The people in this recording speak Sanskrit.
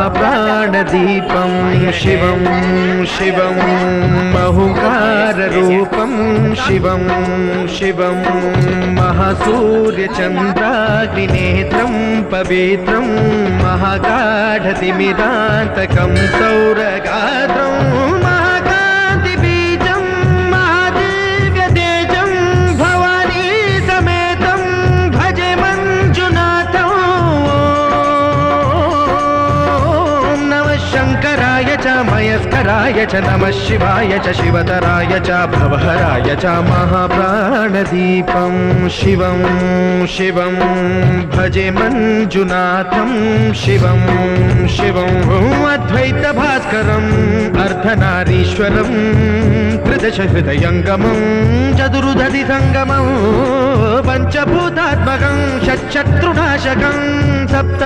महाप्राणदीपं शिवं शिवं बहुकाररूपं शिवं शिवं महासूर्यचन्द्राग्निनेत्रं पवित्रं महागाढतिमिरान्तकं सौरगात्रं महाकान्तिबीजं महादिव्यतेजं भवानी समेतं भजे मञ्जुनाथं। ॐ नमः शङ्कराय च मयस्कराय च नमः शिवाय च शिवतराय च भवहराय च महाप्राणदीपं शिवं शिवं भजे मञ्जुनाथं शिवं शिवं अद्वैतभास्करम् अर्धनारीश्वरं त्रिदशहृदयङ्गमं चतुर्दधिसङ्गमं पञ्चभूतात्मकं षट्शत्रुनाशकं सप्त